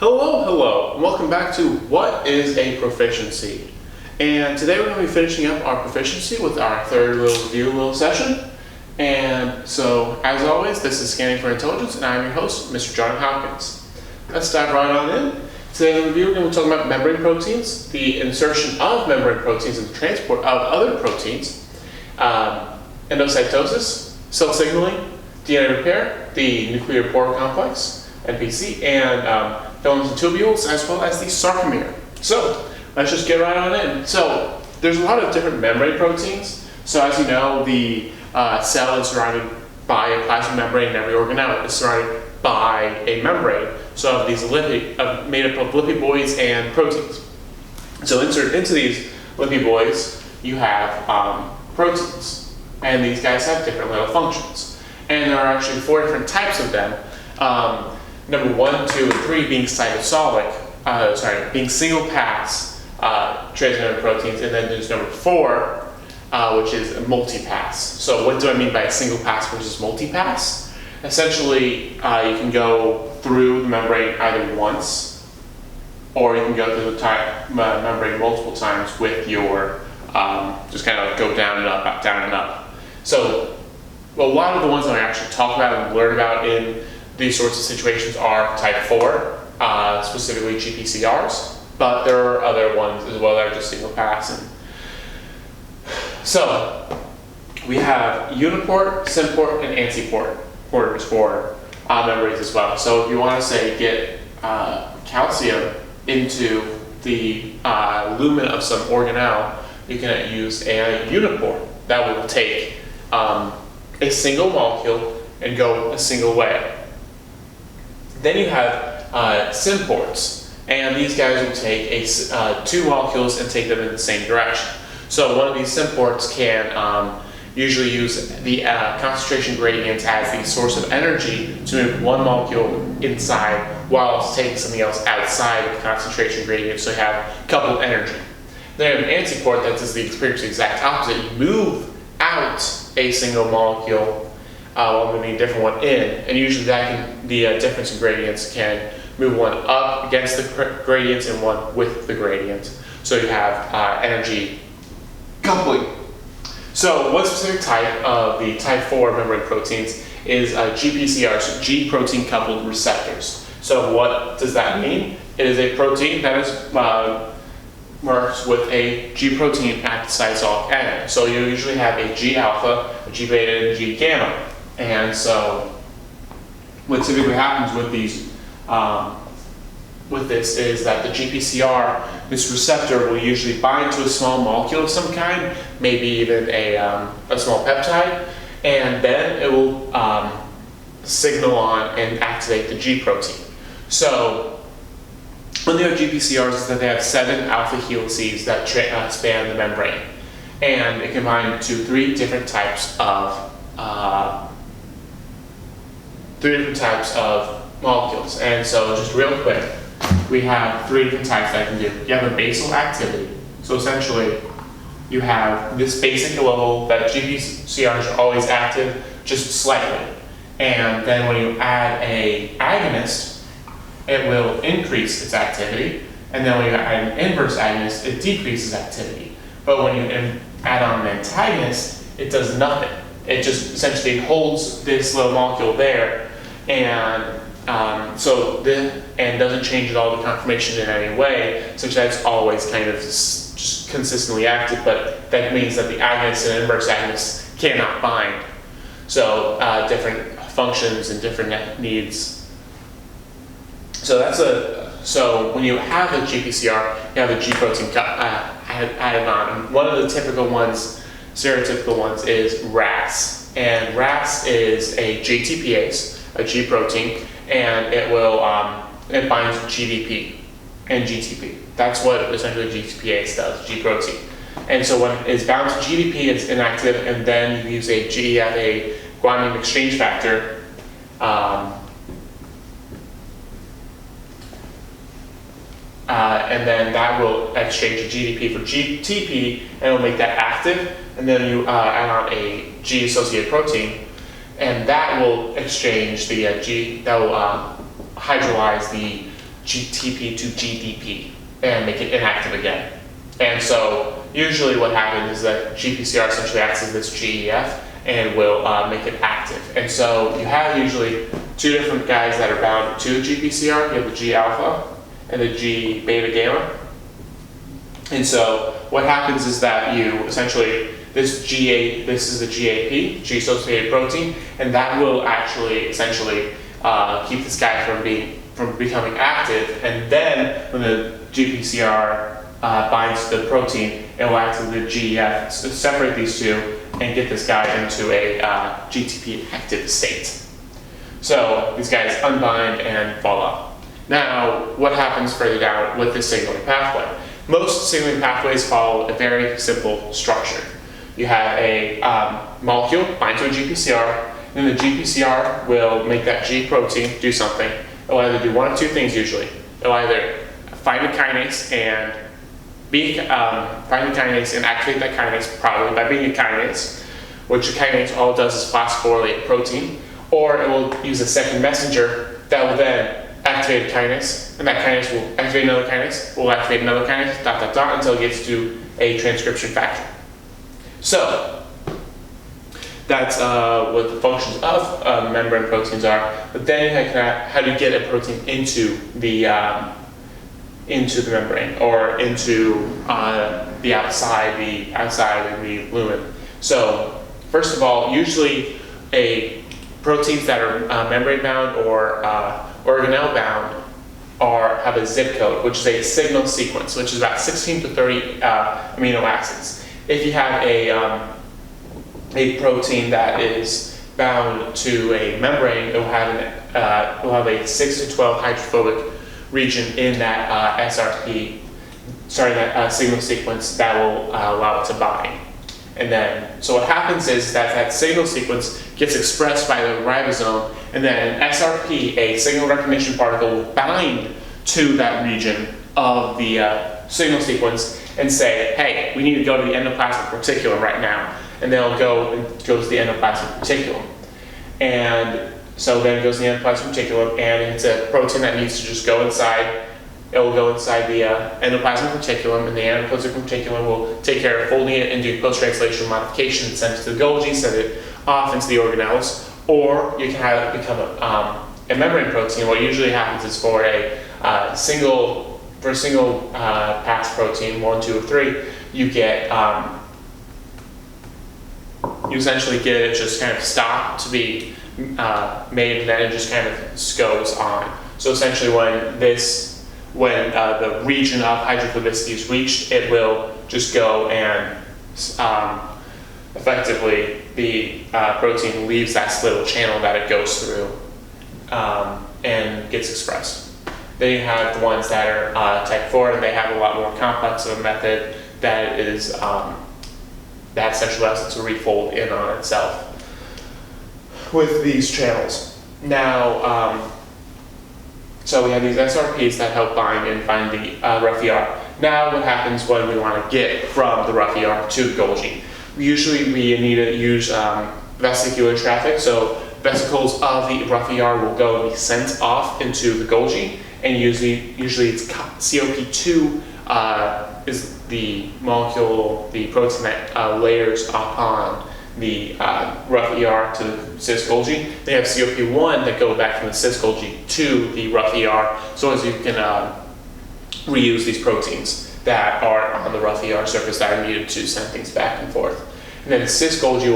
Hello, and welcome back to What is a Proficiency? And today we're going to be finishing up our proficiency with our third little session. And so, as always, this is Scanning for Intelligence, and I'm your host, Mr. John Hopkins. Let's dive right on in. Today in the review, we're going to be talking about membrane proteins, the insertion of membrane proteins and the transport of other proteins, endocytosis, cell signaling, DNA repair, the nuclear pore complex, NPC, and filaments and tubules, as well as the sarcomere. So let's just get right on in. So there's a lot of different membrane proteins. So as you know, the cell is surrounded by a plasma membrane, and every organelle is surrounded by a membrane. So these made up of lipiboids and proteins. So inserted into these lipiboids, you have proteins, and these guys have different little functions. And there are actually 4 different types of them. Number 1, 2, and 3 being being single pass transmembrane proteins, and then there's number 4, which is a multi-pass. So what do I mean by a single pass versus multi-pass? Essentially, you can go through the membrane either once, or you can go through the membrane multiple times with your, just kind of go down and up, down and up. So a lot of the ones that I actually talk about and learn about in these sorts of situations are type 4, specifically GPCRs, but there are other ones as well that are just single pass. And so we have uniport, symport, and antiport porters for membranes as well. So if you want to say get calcium into the lumen of some organelle, you can use a uniport that will take a single molecule and go a single way. Then you have symports, and these guys will take 2 molecules and take them in the same direction. So one of these symports can usually use the concentration gradient as the source of energy to move one molecule inside while it's taking something else outside of the concentration gradient, so you have coupled energy. Then you have an antiport that does the experience the exact opposite. You move out a single molecule while moving a different one in, and usually the difference in gradients can move one up against the gradients and one with the gradient. So you have energy coupling. So one specific type of the type 4 membrane proteins is GPCRs, G protein coupled receptors. So what does that mean? It is a protein that is marked with a G protein at the cytosolic end. So you usually have a G alpha, a G beta, and a G gamma. And so what typically happens with these, with this is that the GPCR, this receptor, will usually bind to a small molecule of some kind, maybe even a small peptide, and then it will signal on and activate the G protein. So when they have GPCRs, is that they have 7 alpha helices that span the membrane, and it can bind to 3 different types of molecules. And so just real quick, we have 3 different types that I can do. You have a basal activity. So essentially, you have this basic level that GPCRs are always active, just slightly. And then when you add an agonist, it will increase its activity. And then when you add an inverse agonist, it decreases activity. But when you add on an antagonist, it does nothing. It just essentially holds this little molecule there, and and doesn't change at all the conformation in any way, such that it's always kind of just consistently active. But that means that the agonist and inverse agonist cannot bind. So different functions and different needs. So when you have a GPCR, you have a G protein added on. And one of the typical ones, stereotypical ones, is RAS. And RAS is a GTPase, a G protein, and it will it binds GDP and GTP. That's what essentially GTPase does, G protein. And so when it's bound to GDP, it's inactive, and then you use a guanine exchange factor. And then that will exchange a GDP for GTP, and it will make that active. And then you add on a G-associated protein, and that will exchange the that will hydrolyze the GTP to GDP and make it inactive again. And so usually what happens is that GPCR essentially acts as this GEF and will make it active. And so you have usually two different guys that are bound to GPCR. You have the G alpha and the G beta gamma. And so what happens is that you essentially, this is the GAP, G-associated protein, and that will actually essentially keep this guy from becoming active. And then when the GPCR binds to the protein, it will act as the GEF, so separate these two and get this guy into a GTP active state. So these guys unbind and fall off. Now, what happens further down with this signaling pathway? Most signaling pathways follow a very simple structure. You have a molecule bind to a GPCR, and the GPCR will make that G protein do something. It'll either do one of two things usually. It'll either find a kinase and find the kinase and activate that kinase, probably by being a kinase, which a kinase all it does is phosphorylate a protein, or it will use a second messenger that will then activate a kinase, and that kinase will activate another kinase, will activate another kinase, until it gets to a transcription factor. So that's what the functions of membrane proteins are. But then how do you get a protein into the membrane or into the outside of the lumen? So first of all, usually proteins that are membrane bound or organelle bound have a zip code, which is a signal sequence, which is about 16 to 30 amino acids. If you have a protein that is bound to a membrane, it will have a 6 to 12 hydrophobic region in that SRP, that signal sequence that will allow it to bind. And then, so what happens is that signal sequence gets expressed by the ribosome, and then an SRP, a signal recognition particle, will bind to that region of the signal sequence and say, hey, we need to go to the endoplasmic reticulum right now. And they'll go to the endoplasmic reticulum. And so then it goes to the endoplasmic reticulum, and it's a protein that needs to just go inside. It will go inside the endoplasmic reticulum, and the endoplasmic reticulum will take care of folding it and do post-translational modification and send it to the Golgi, send it off into the organelles. Or you can have it become a membrane protein. What usually happens is for a single pass protein, 1, 2, or 3, you get you essentially get it just kind of stop to be made, and then it just kind of goes on. So essentially, when the region of hydrophobicity is reached, it will just go and effectively the protein leaves that little channel that it goes through and gets expressed. Then you have the ones that are type 4, and they have a lot more complex of a method that is that essentially allows it to refold in on itself with these channels. Now, so we have these SRPs that help bind and find the rough ER. Now, what happens when we want to get from the rough ER to the Golgi? Usually, we need to use vesicular traffic. So vesicles of the rough ER will go and be sent off into the Golgi, and usually it's COP2 is the molecule, the protein that layers upon the rough ER to the cis Golgi. They have COP1 that go back from the cis Golgi to the rough ER, so as you can reuse these proteins that are on the rough ER surface that are needed to send things back and forth. And then the cis Golgi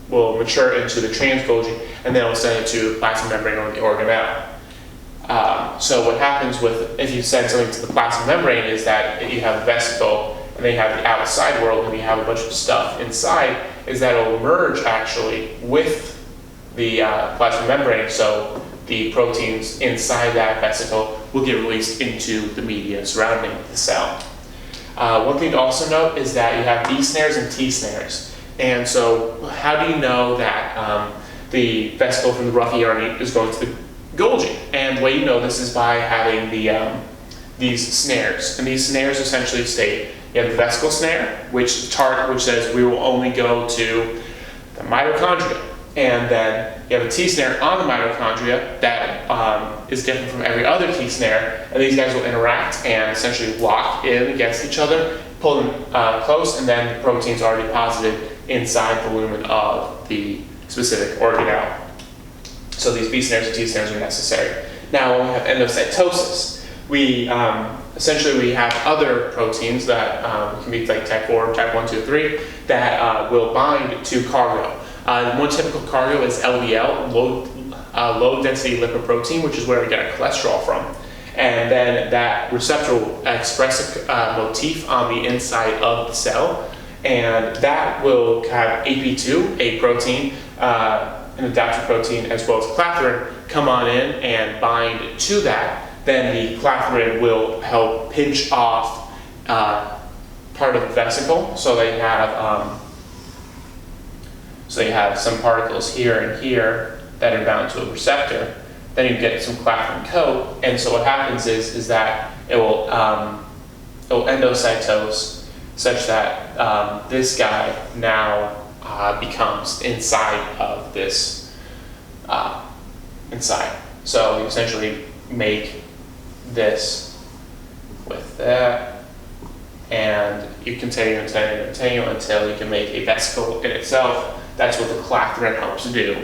will mature into the trans Golgi, and then it will send it to the plasma membrane or the organelle. So what happens if you send something to the plasma membrane is that you have a vesicle, and they have the outside world, and you have a bunch of stuff inside, is that it will merge actually with the plasma membrane, so the proteins inside that vesicle will get released into the media surrounding the cell. One thing to also note is that you have B snares and T snares. And so how do you know that the vesicle from the rough ER is going to the Golgi? And the way you know this is by having these snares. And these snares essentially state, you have the vesicle snare, which says we will only go to the mitochondria. And then you have a T snare on the mitochondria that is different from every other T snare, and these guys will interact and essentially lock in against each other, pull them close, and then the proteins are deposited inside the lumen of the specific organelle. So these B snares and T snares are necessary. Now when we have endocytosis, we essentially we have other proteins that can be like type 4, type 1, 2, 3, that will bind to cargo. One typical cargo is LDL, low density lipoprotein, which is where we get our cholesterol from. And then that receptor will express a motif on the inside of the cell, and that will have AP2, a protein, an adaptive protein, as well as clathrin, come on in and bind to that. Then the clathrin will help pinch off part of the vesicle, so they have some particles here and here that are bound to a receptor. Then you get some clathrin coat, and so what happens is that it will endocytose such that this guy now becomes inside of this inside. So you essentially make this with that, and you continue until you can make a vesicle in itself. That's what the clathrin helps do.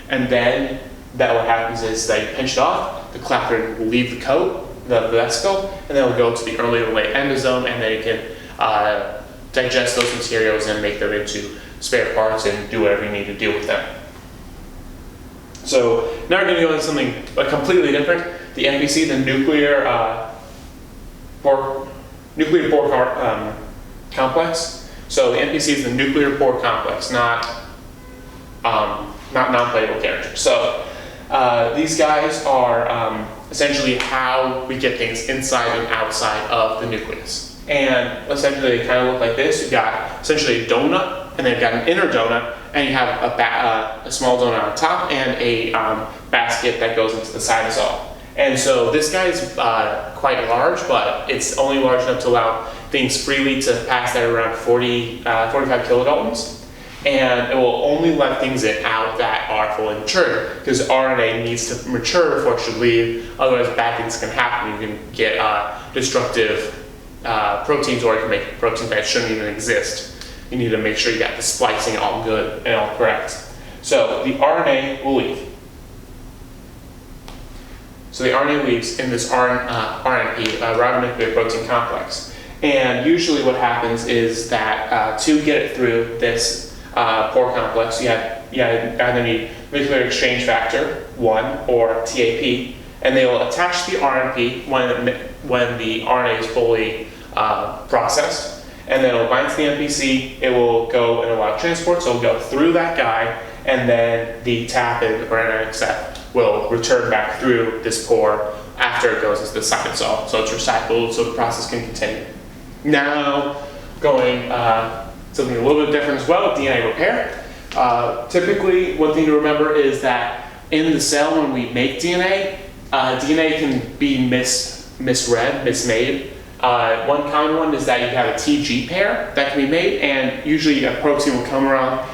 And then what happens is that you pinch it off, the clathrin will leave the coat, the vesicle, and then it'll go to the earlier late endosome, and then you can digest those materials and make them into spare parts and do whatever you need to do with them. So now we're going to go into something completely different. The NPC, the nuclear pore complex. So the NPC is the nuclear pore complex, not non-playable characters. So these guys are essentially how we get things inside and outside of the nucleus. And essentially they kind of look like this. You've got essentially a donut, and then you've got an inner donut, and you have a small donut on top and a basket that goes into the cytosol. And so this guy is quite large, but it's only large enough to allow things freely to pass at around 45 kilodaltons. And it will only let things out that are fully matured, because RNA needs to mature before it should leave. Otherwise, bad things can happen. You can get destructive proteins, or you can make proteins that shouldn't even exist. You need to make sure you got the splicing all good and all correct. So the RNA will leave. So the RNA leaves in this RNP, ribonuclear protein complex. And usually what happens is that to get it through this pore complex, you either need nuclear exchange factor 1 or TAP, and they will attach the RNP when the RNA is fully processed. And then it will bind to the NPC, it will go and allow transport, so it will go through that guy, and then the TAPID or NXF will return back through this pore after it goes into the cytosol. So it's recycled, so the process can continue. Now, going something a little bit different as well, DNA repair. Typically, one thing to remember is that in the cell, when we make DNA, DNA can be misread, mismade. One common one is that you have a TG pair that can be made, and usually a protein will come around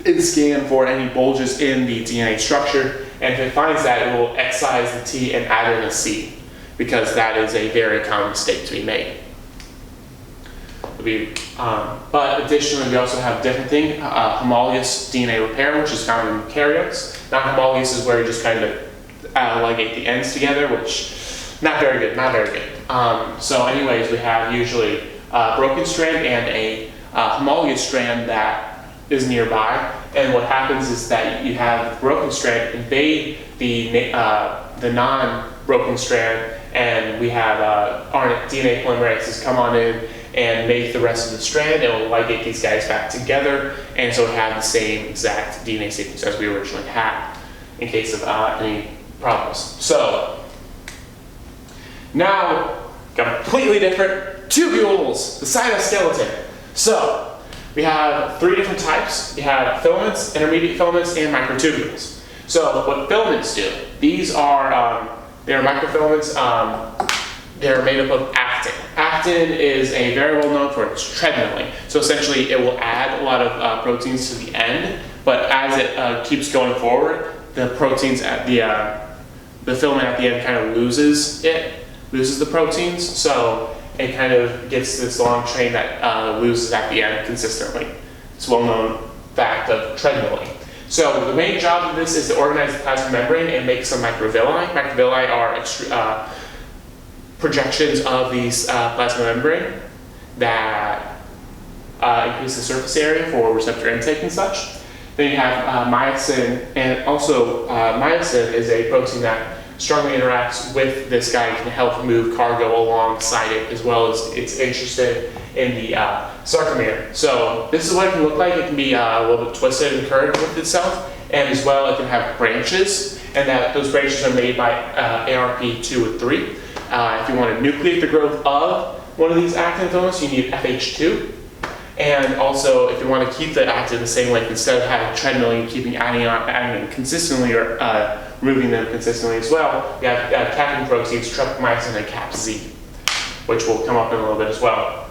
and scan for any bulges in the DNA structure, and if it finds that, it will excise the T and add in a C, because that is a very common mistake to be made. But additionally, we also have a different thing, homologous DNA repair, which is found in eukaryotes. Non-homologous is where you just kind of ligate the ends together, which not very good. So anyways, we have usually a broken strand and a homologous strand that is nearby. And what happens is that you have the broken strand invade the non-broken strand, and we have DNA polymerases come on in and make the rest of the strand, and will ligate these guys back together, and so we have the same exact DNA sequence as we originally had in case of any problems. So now, completely different tubules, the cytoskeleton. So we have 3 different types. We have filaments, intermediate filaments, and microtubules. So what filaments do, these are they're microfilaments. They're made up of actin. Actin is very well known for its treadmilling. So essentially, it will add a lot of proteins to the end, but as it keeps going forward, the proteins at the filament at the end kind of loses the proteins, so it kind of gets this long chain that loses at the end consistently. It's a well-known fact of treadmilling. So the main job of this is to organize the plasma membrane and make some microvilli. Microvilli are projections of these plasma membrane that increase the surface area for receptor intake and such. Then you have myosin, and also myosin is a protein that strongly interacts with this guy and can help move cargo alongside it, as well as it's interested in the sarcomere. So this is what it can look like. It can be a little bit twisted and curved with itself, and as well it can have branches, and that those branches are made by ARP2 and 3. If you want to nucleate the growth of one of these actin filaments, you need FH2. And also, if you want to keep the actin the same length, instead of having treadmilling and keeping adding them consistently or removing them consistently as well, you have capping proteins, tryptomycin and CAP-Z, which will come up in a little bit as well.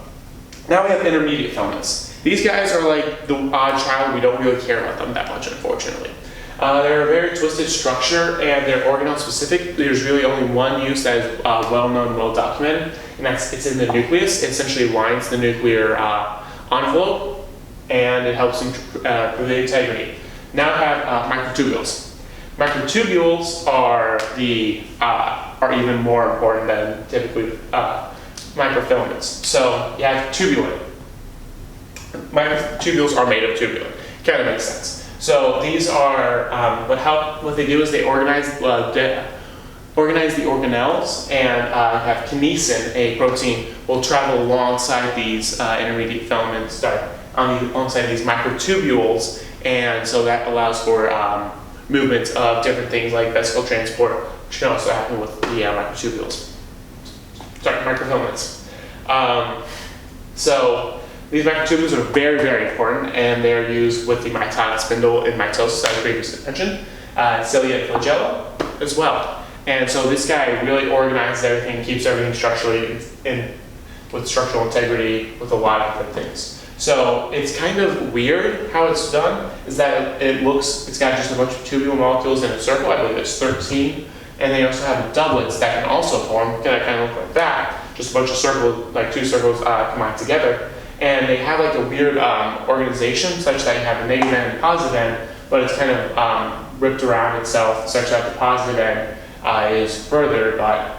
Now we have intermediate filaments. These guys are like the odd child. We don't really care about them that much, unfortunately. They're a very twisted structure, and they're organelle specific. There's really only one use that is well-known, well-documented, and it's in the nucleus. It essentially lines the nuclear envelope, and it helps improve the integrity. Now I have microtubules. Microtubules are even more important than typically microfilaments. So you have tubulin. Microtubules are made of tubulin. Kind of makes sense. So these are what they do is they organize the organelles, and have kinesin, a protein, will travel alongside these intermediate filaments, alongside these microtubules, and so that allows for movement of different things like vesicle transport, which can also happen with the microfilaments. So these microtubules are very, very important, and they're used with the mitotic spindle in mitosis, as previously mentioned, cilia and flagella as well. And so this guy really organizes everything, keeps everything structurally with structural integrity, with a lot of different things. So it's kind of weird how it's done, is that it's got just a bunch of tubule molecules in a circle. I believe it's 13. And they also have doublets that can also form, that kind of look like that, just a bunch of circles, like two circles combined together. And they have like a weird organization, such that you have a negative end and positive end, but it's kind of ripped around itself, such that the positive end is further, but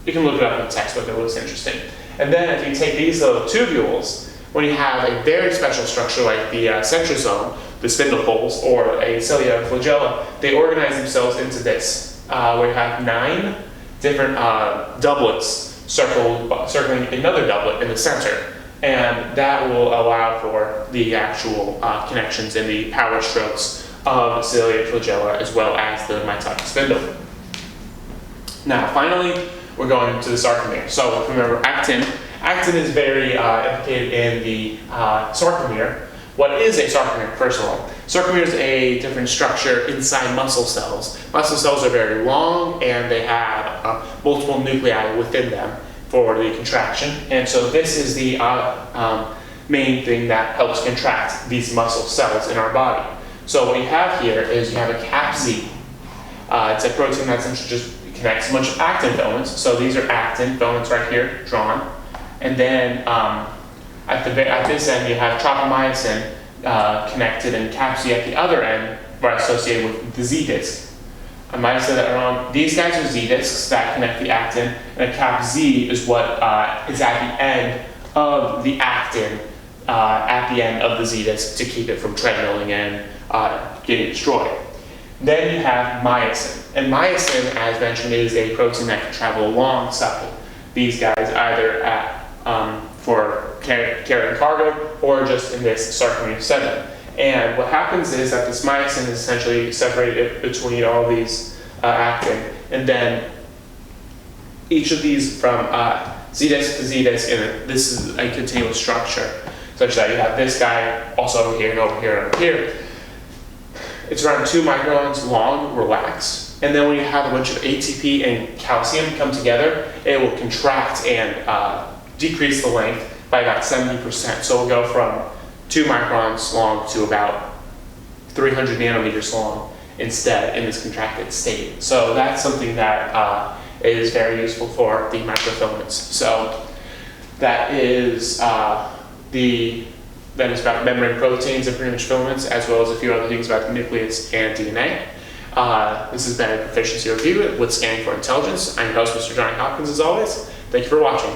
you can look it up in the textbook, it looks interesting. And then if you take these little tubules, when you have a very special structure like the centrosome, the spindle poles, or a cilia and flagella, they organize themselves into this, where you have 9 different doublets circling another doublet in the center. And that will allow for the actual connections in the power strokes of cilia and flagella, as well as the mitotic spindle. Now, finally, we're going to the sarcomere. So remember, actin is very implicated in the sarcomere. What is a sarcomere, first of all? Sarcomere is a different structure inside muscle cells. Muscle cells are very long, and they have multiple nuclei within them for the contraction. And so this is the main thing that helps contract these muscle cells in our body. So what you have here is you have a CAP-Z. It's a protein that essentially just connects a bunch of actin filaments. So these are actin filaments right here, drawn. And then at this end, you have tryptomycin connected, and CAP-Z at the other end are associated with the Z disc. I might have said that wrong. These guys are Z discs that connect the actin, and a CAP-Z is what is at the end of the actin, at the end of the Z disc, to keep it from treadmilling and getting destroyed. Then you have myosin. And myosin, as mentioned, is a protein that can travel alongside these guys, either for carrying cargo or just in this sarcomere setting. And what happens is that this myosin is essentially separated between all these actin, and then each of these from Z disc to Z disc, and this is a continuous structure, such that you have this guy also over here and over here and over here. It's around 2 microns long, relax, and then when you have a bunch of ATP and calcium come together, it will contract and decrease the length by about 70%. So we'll go from 2 microns long to about 300 nanometers long. instead in this contracted state. So that's something that is very useful for the microfilaments. So that is about membrane proteins and pretty much filaments, as well as a few other things about the nucleus and DNA. This has been a Proficiency Review with Scanning for Intelligence. I'm your host, Mr. Johnny Hopkins, as always. Thank you for watching.